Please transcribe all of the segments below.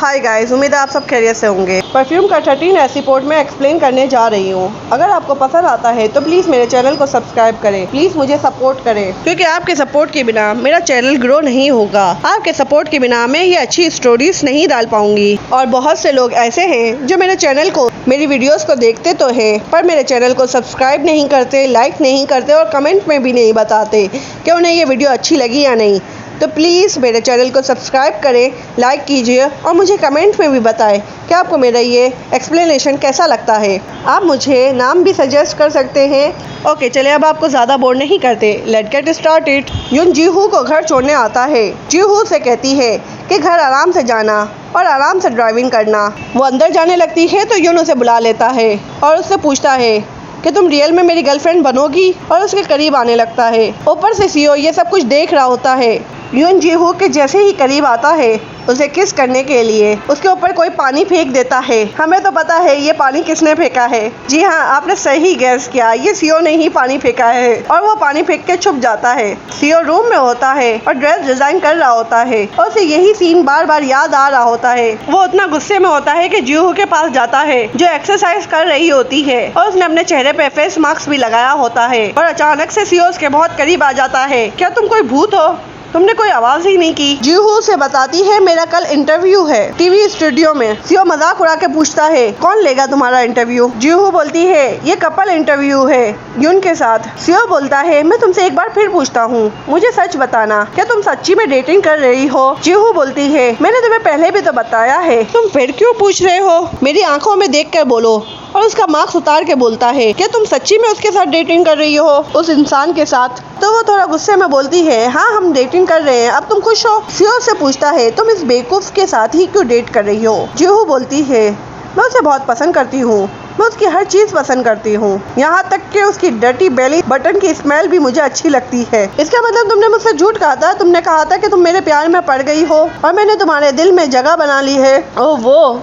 Hi guys, उम्मीद है आप सब खैरियत से होंगे। परफ्यूम का 13 एपिसोड में एक्सप्लेन करने जा रही हूँ। अगर आपको पसंद आता है तो प्लीज़ मेरे चैनल को सब्सक्राइब करें। प्लीज़ मुझे सपोर्ट करें, क्योंकि आपके सपोर्ट के बिना मेरा चैनल ग्रो नहीं होगा। आपके सपोर्ट के बिना मैं ये अच्छी स्टोरीज नहीं डाल पाऊंगी। और बहुत से लोग ऐसे हैं जो मेरे चैनल को, मेरी वीडियोस को देखते तो हैं, पर मेरे चैनल को सब्सक्राइब नहीं करते, लाइक नहीं करते और कमेंट में भी नहीं बताते कि उन्हें ये वीडियो अच्छी लगी या नहीं। तो प्लीज़ मेरे चैनल को सब्सक्राइब करें, लाइक कीजिए और मुझे कमेंट में भी बताएं कि आपको मेरा ये एक्सप्लेनेशन कैसा लगता है। आप मुझे नाम भी सजेस्ट कर सकते हैं। ओके, चलिए अब आपको ज़्यादा बोर नहीं करते, लेट्स गेट स्टार्टेड। यून जीहू को घर छोड़ने आता है। जीहू से कहती है कि घर आराम से जाना और आराम से ड्राइविंग करना। वो अंदर जाने लगती है तो यून उसे बुला लेता है और उससे पूछता है कि तुम रियल में मेरी गर्लफ्रेंड बनोगी, और उसके करीब आने लगता है। ऊपर से सीओ ये सब कुछ देख रहा होता है। यून जीहू के जैसे ही करीब आता है उसे किस करने के लिए, उसके ऊपर कोई पानी फेंक देता है। हमें तो पता है ये पानी किसने फेंका है। जी हाँ, आपने सही गैस किया, ये सीओ ने ही पानी फेंका है। और वो पानी फेंक के छुप जाता है। सीओ रूम में होता है और ड्रेस डिजाइन कर रहा होता है और उसे यही सीन बार बार याद आ रहा होता है। वो उतना गुस्से में होता है कि जीहू के पास जाता है जो एक्सरसाइज कर रही होती है और उसने अपने चेहरे पे फेस मास्क भी लगाया होता है। और अचानक से सीओ उसके बहुत करीब आ जाता है। क्या तुम कोई भूत हो? तुमने कोई आवाज ही नहीं की। जीहू से बताती है मेरा कल इंटरव्यू है टीवी स्टूडियो में। सीओ मजाक उड़ा के पूछता है कौन लेगा तुम्हारा इंटरव्यू? जीहू बोलती है ये कपल इंटरव्यू है यून के साथ। सीओ बोलता है मैं तुमसे एक बार फिर पूछता हूँ, मुझे सच बताना, क्या तुम सच्ची में डेटिंग कर रही हो? जीहू बोलती है मैंने तुम्हें पहले भी तो बताया है, तुम फिर क्यों पूछ रहे हो? मेरी आंखों में देख कर बोलो। और उसका मास्क उतार के बोलता है क्या तुम सच्ची में उसके साथ डेटिंग कर रही हो, उस इंसान के साथ? तो वो थोड़ा गुस्से में बोलती है हाँ हम डेटिंग कर रहे हैं, अब तुम खुश हो? सीओ से पूछता है तुम इस बेवकूफ के साथ ही क्यों डेट कर रही हो? जीहू बोलती है मैं उसे बहुत पसंद करती हूँ, मैं उसकी हर चीज पसंद करती हूँ, यहाँ तक कि उसकी डर्टी बेली बटन की स्मेल भी मुझे अच्छी लगती है। इसका मतलब तुमने मुझसे झूठ कहा था, तुमने कहा था कि तुम मेरे प्यार में पड़ गई हो और मैंने तुम्हारे दिल में जगह बना ली है। ओह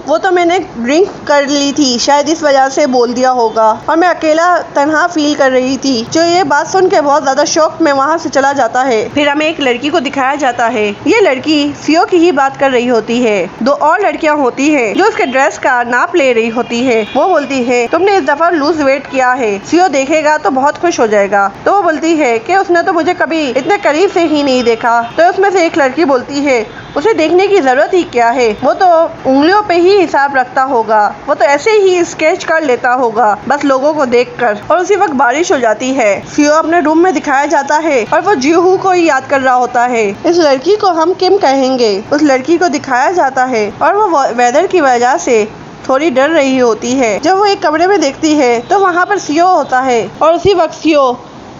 वो तो मैंने ड्रिंक कर ली थी, शायद इस वजह से बोल दिया होगा, और मैं अकेला तन्हा फील कर रही थी। जो ये बात सुन के बहुत ज्यादा शौक में वहाँ से चला जाता है। फिर हमें एक लड़की को दिखाया जाता है। ये लड़की सीओ की ही बात कर रही होती है। दो और लड़कियाँ होती है जो उसके ड्रेस का नाप ले रही होती है। वो बोलती है तुमने इस दफा लूज वेट किया है, सीओ देखेगा तो बहुत खुश हो जाएगा। तो वो बोलती है कि उसने तो मुझे कभी इतने करीब से ही नहीं देखा। तो उसमें से एक लड़की बोलती है उसे देखने की जरूरत ही क्या है, वो तो उंगलियों पे ही हिसाब रखता होगा, वो तो ऐसे ही स्केच कर लेता होगा बस लोगों को देखकर। और उसी वक्त बारिश हो जाती है। सीओ अपने रूम में दिखाया जाता है और वो जीहू को ही याद कर रहा होता है। इस लड़की को हम किम कहेंगे। उस लड़की को दिखाया जाता है और वो वेदर की वजह से थोड़ी डर रही होती है। जब वो एक कमरे में देखती है तो वहाँ पर सीओ होता है और उसी वक्त सीओ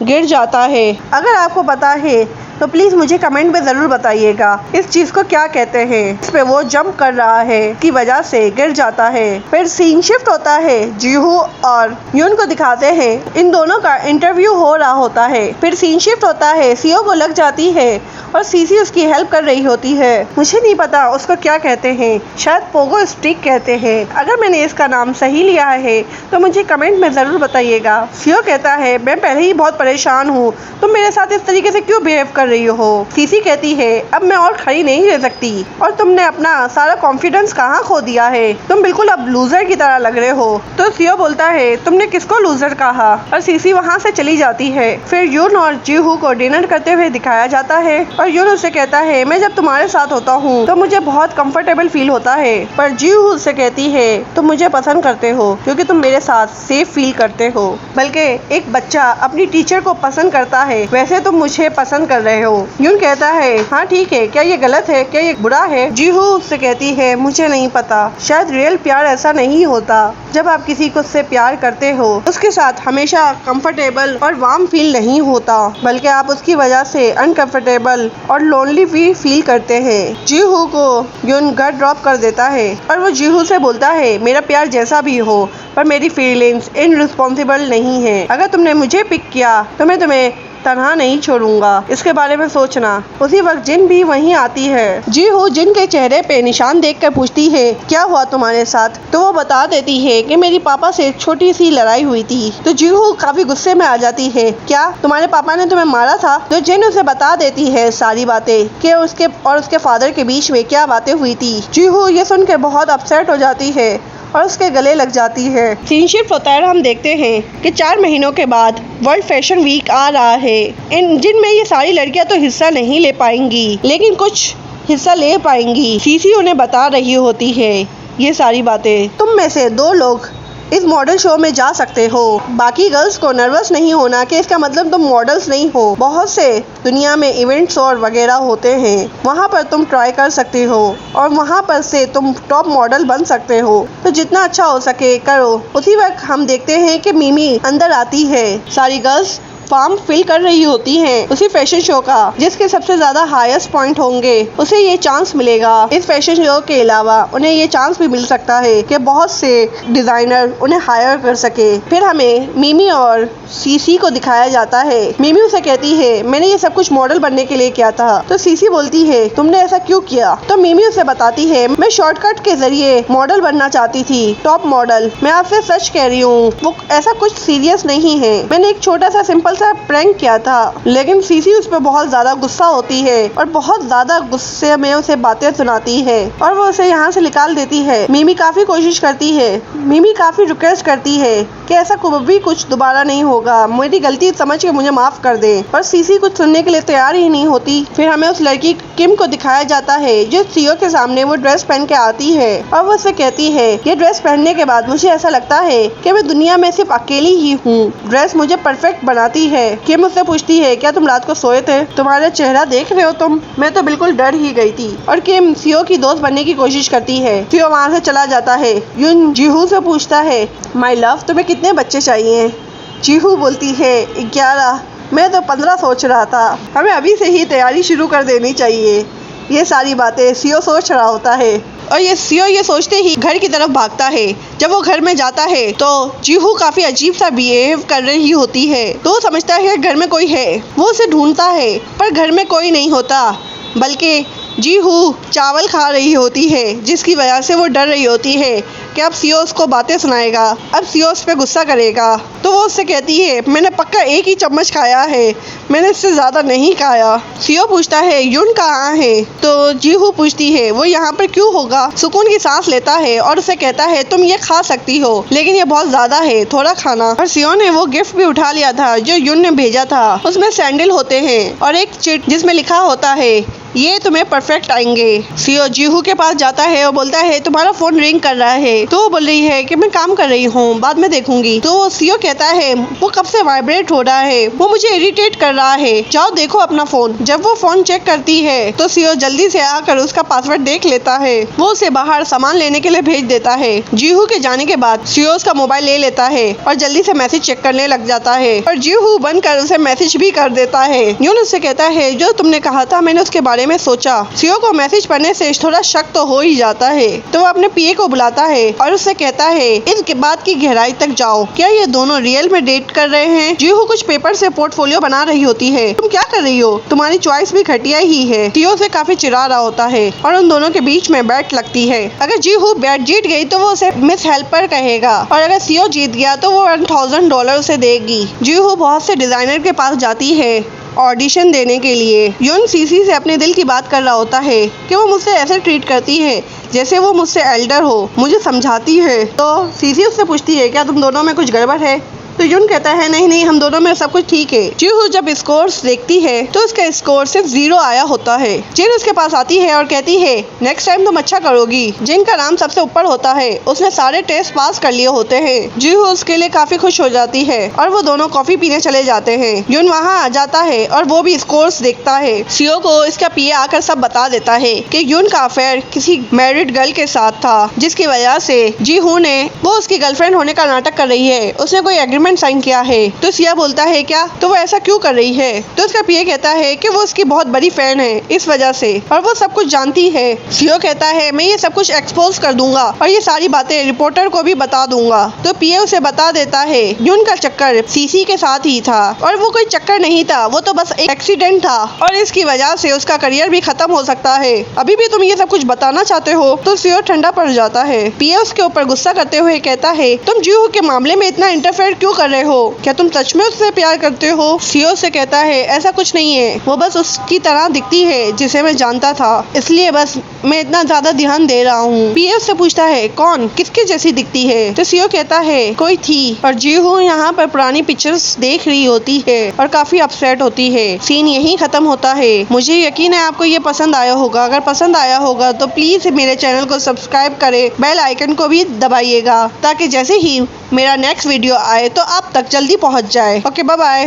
गिर जाता है। अगर आपको पता है तो प्लीज मुझे कमेंट में जरूर बताइएगा इस चीज को क्या कहते हैं। इस पे वो जंप कर रहा है की वजह से गिर जाता है। फिर सीन शिफ्ट होता है। जीहू और यून को दिखाते हैं इन दोनों का इंटरव्यू हो रहा होता है। फिर सीन शिफ्ट होता है। सीओ को लग जाती है और सीसी उसकी हेल्प कर रही होती है। मुझे नहीं पता उसको क्या कहते हैं, शायद पोगो स्टिक कहते हैं। अगर मैंने इसका नाम सही लिया है तो मुझे कमेंट में जरूर बताइएगा। सीओ कहता है मैं पहले ही बहुत परेशान हूँ, तुम मेरे साथ इस तरीके से क्यों बिहेव कर रही हो? सीसी कहती है अब मैं और खड़ी नहीं रह सकती और तुमने अपना सारा कॉन्फिडेंस कहाँ खो दिया है, तुम बिल्कुल अब लूजर की तरह लग रहे हो। तो सीओ बोलता है तुमने किसको लूजर कहा, और सीसी वहाँ से चली जाती है। फिर यून और जीहू को डिनर करते हुए दिखाया जाता है और यून उससे कहता है मैं जब तुम्हारे साथ होता हूँ तो मुझे बहुत कंफर्टेबल फील होता है। पर जीहू उससे कहती है तुम मुझे पसंद करते हो क्योंकि तुम मेरे साथ सेफ फील करते हो, बल्कि एक बच्चा अपनी टीचर को पसंद करता है वैसे तुम मुझे पसंद कर रहे हो। यून कहता है हाँ ठीक है, क्या ये गलत है, क्या ये बुरा है? जीहू उससे कहती है मुझे नहीं पता, शायद रियल प्यार ऐसा नहीं होता। जब आप किसी को से प्यार करते हो उसके साथ हमेशा कंफर्टेबल और वार्म फील नहीं होता, बल्कि आप उसकी वजह से अनकंफर्टेबल और लोनली भी फील करते हैं। जीहू को यून घर ड्रॉप कर देता है और वो जीहू से बोलता है मेरा प्यार जैसा भी हो पर मेरी फीलिंग्स इनरिस्पॉन्सिबल नहीं है। अगर तुमने मुझे पिक किया तो मैं तुम्हें तनहा नहीं छोड़ूंगा, इसके बारे में सोचना। उसी वक्त जिन भी वहीं आती है। जी हो जिन के चेहरे पे निशान देखकर पूछती है, क्या हुआ तुम्हारे साथ? तो वो बता देती है कि मेरी पापा से एक छोटी सी लड़ाई हुई थी। तो जी हो काफी गुस्से में आ जाती है, क्या तुम्हारे पापा ने तुम्हें मारा था? तो जिन उसे बता देती है सारी बातें कि उसके और उसके फादर के बीच में क्या बातें हुई थी। जी हो ये सुनकर बहुत अपसेट हो जाती है और उसके गले लग जाती है। सीन शिफ्ट होता है, हम देखते हैं कि 4 महीनों के बाद वर्ल्ड फैशन वीक आ रहा है, जिनमें ये सारी लड़कियां तो हिस्सा नहीं ले पाएंगी, लेकिन कुछ हिस्सा ले पाएंगी। सीसी उन्हें बता रही होती है ये सारी बातें। तुम में से 2 लोग इस मॉडल शो में जा सकते हो, बाकी गर्ल्स को नर्वस नहीं होना कि इसका मतलब तुम मॉडल्स नहीं हो। बहुत से दुनिया में इवेंट्स और वगैरह होते हैं, वहाँ पर तुम ट्राई कर सकते हो और वहाँ पर से तुम टॉप मॉडल बन सकते हो। तो जितना अच्छा हो सके करो। उसी वक्त हम देखते हैं कि मिमी अंदर आती है। सारी गर्ल्स फॉर्म फिल कर रही होती हैं उसी फैशन शो का, जिसके सबसे ज्यादा हाईएस्ट पॉइंट होंगे उसे ये चांस मिलेगा। इस फैशन शो के अलावा उन्हें ये चांस भी मिल सकता है कि बहुत से डिजाइनर उन्हें हायर कर सके। फिर हमें मिमी और सीसी को दिखाया जाता है। मिमी उसे कहती है, मैंने ये सब कुछ मॉडल बनने के लिए किया था। तो सीसी बोलती है, तुमने ऐसा क्यों किया? तो मिमी उसे बताती है, मैं शॉर्टकट के जरिए मॉडल बनना चाहती थी, टॉप मॉडल। मैं आपसे सच कह रही हूँ, वो ऐसा कुछ सीरियस नहीं है। मैंने एक छोटा सा सिंपल प्रैंक किया था। लेकिन सीसी उस पर बहुत ज्यादा गुस्सा होती है और बहुत ज्यादा गुस्से में उसे बातें सुनाती है और वो उसे यहाँ से निकाल देती है। मिमी काफी कोशिश करती है, मिमी काफी रिक्वेस्ट करती है कि ऐसा कभी कुछ दोबारा नहीं होगा, मेरी गलती समझ के मुझे माफ कर दे, पर सीसी कुछ सुनने के लिए तैयार ही नहीं होती। फिर हमें उस लड़की किम को दिखाया जाता है जो सीओ के सामने वो ड्रेस पहन के आती है और वो उसे कहती है, ये ड्रेस पहनने के बाद मुझे ऐसा लगता है कि मैं दुनिया में सिर्फ अकेली ही हूँ, ड्रेस मुझे परफेक्ट बनाती है। किम उससे पूछती है, क्या तुम रात को सोए थे? तुम्हारा चेहरा देख रहे हो तुम? मैं तो बिल्कुल डर ही गई थी। और किम सीओ की दोस्त बनने की कोशिश करती है। सीओ वहाँ से चला जाता है। यून जीहू से पूछता है, माय लव तुम्हें कितने बच्चे चाहिए? जीहू बोलती है, 11। मैं तो 15 सोच रहा था। हमें अभी से ही तैयारी शुरू कर देनी चाहिए। ये सारी बातें सीओ सोच रहा होता है और ये सीओ ये सोचते ही घर की तरफ भागता है। जब वो घर में जाता है तो जीहू काफी अजीब सा बिहेव कर रही होती है, तो वो समझता है घर में कोई है। वो उसे ढूंढता है पर घर में कोई नहीं होता, बल्कि जीहू चावल खा रही होती है, जिसकी वजह से वो डर रही होती है कि अब सीओ उसको बातें सुनाएगा, अब सीओ उस पर गुस्सा करेगा। तो वो उससे कहती है, मैंने पक्का एक ही चम्मच खाया है, मैंने इससे ज़्यादा नहीं खाया। सीओ पूछता है, यून कहाँ है? तो जीहू पूछती है, वो यहाँ पर क्यों होगा? सुकून की सांस लेता है और उसे कहता है, तुम ये खा सकती हो, लेकिन ये बहुत ज़्यादा है, थोड़ा खाना। और सीओ ने वो गिफ्ट भी उठा लिया था जो यून ने भेजा था। उसमें सैंडल होते हैं और एक चिट जिसमें लिखा होता है, ये तुम्हें परफेक्ट आएंगे। सीओ जीहू के पास जाता है और बोलता है, तुम्हारा फोन रिंग कर रहा है। तो वो बोल रही है कि मैं काम कर रही हूँ, बाद में देखूंगी। तो सीओ कहता है, वो कब से वाइब्रेट हो रहा है, वो मुझे इरिटेट कर रहा है, जाओ देखो अपना फोन। जब वो फोन चेक करती है तो सीओ जल्दी से आकर उसका पासवर्ड देख लेता है। वो उसे बाहर सामान लेने के लिए भेज देता है। जीहू के जाने के बाद सीओ उसका मोबाइल ले लेता है और जल्दी से मैसेज चेक करने लग जाता है और जीहू बनकर उसे मैसेज भी कर देता है। यून उससे कहता है, जो तुमने कहा था मैंने उसके बारे में सोचा। सीओ को मैसेज पढ़ने से थोड़ा शक तो हो ही जाता है, तो वो अपने पीए को बुलाता है और उससे कहता है, इस बात की गहराई तक जाओ, क्या ये दोनों रियल में डेट कर रहे हैं? जीहू कुछ पेपर से पोर्टफोलियो बना रही होती है। तुम क्या कर रही हो? तुम्हारी चॉइस भी घटिया ही है। सीओ से काफी चिढ़ा रहा होता है और उन दोनों के बीच में बैट लगती है। अगर जीहू बैट जीत गई तो वो उसे मिस हेल्पर कहेगा और अगर सीओ जीत गया तो वो $1000 उसे देगी। जीहू बहुत से डिजाइनर के पास जाती है ऑडिशन देने के लिए। यून सीसी से अपने दिल की बात कर रहा होता है कि वो मुझसे ऐसे ट्रीट करती है जैसे वो मुझसे एल्डर हो, मुझे समझाती है। तो सीसी उससे पूछती है, क्या तुम दोनों में कुछ गड़बड़ है? तो यून कहता है, नहीं नहीं, हम दोनों में सब कुछ ठीक है। जीहू जब स्कोर्स देखती है तो उसका स्कोर सिर्फ 0 आया होता है। जिन उसके पास आती है और कहती है, नेक्स्ट टाइम तुम अच्छा करोगी। जिन का नाम सबसे ऊपर होता है, उसने सारे टेस्ट पास कर लिए होते हैं। जीहू उसके लिए काफी खुश हो जाती है और वो दोनों कॉफी पीने चले जाते हैं। यून वहाँ आ जाता है और वो भी स्कोर्स देखता है। सीओ को इसका पीए आकर सब बता देता है कि यून का अफेयर किसी मैरिड गर्ल के साथ था, जिसकी वजह से जीहू ने वो उसकी गर्लफ्रेंड होने का नाटक कर रही है। उसने कोई एग्रीमेंट एग्रीमेंट साइन किया है। तो सिया बोलता है क्या, तो वो ऐसा क्यों कर रही है। तो उसका पीए कहता है कि वो उसकी बहुत बड़ी फैन है इस वजह से, और वो सब कुछ जानती है। सीओ कहता है मैं ये सब कुछ एक्सपोज कर दूंगा और ये सारी बातें रिपोर्टर को भी बता दूंगा। तो पीए उसे बता देता है यून का चक्कर सीसी के साथ ही था, और वो कोई चक्कर नहीं था, वो तो बस एक एक्सीडेंट था और इसकी वजह से उसका करियर भी खत्म हो सकता है। अभी भी तुम ये सब कुछ बताना चाहते हो। तो सीओ ठंडा पड़ जाता है। पीए उसके ऊपर गुस्सा करते हुए कहता है तुम जीहू के मामले में इतना इंटरफेयर क्यों कर रहे हो, क्या तुम सच में उससे प्यार करते हो। सीओ से कहता है ऐसा कुछ नहीं है, वो बस उसकी तरह दिखती है जिसे मैं जानता था, इसलिए बस मैं इतना ज्यादा ध्यान दे रहा हूँ। पीए उससे पूछता है कौन, किसके जैसी दिखती है। तो सीओ कहता है कोई थी, और जीहू यहाँ पर पुरानी पिक्चर्स देख रही होती है और काफी अपसेट होती है। सीन यहीं खत्म होता है। मुझे यकीन है आपको ये पसंद आया होगा। अगर पसंद आया होगा तो प्लीज मेरे चैनल को सब्सक्राइब करें, बेल आइकन को भी दबाइएगा ताकि जैसे ही मेरा नेक्स्ट वीडियो आए तो आप तक जल्दी पहुंच जाए। Okay, bye bye.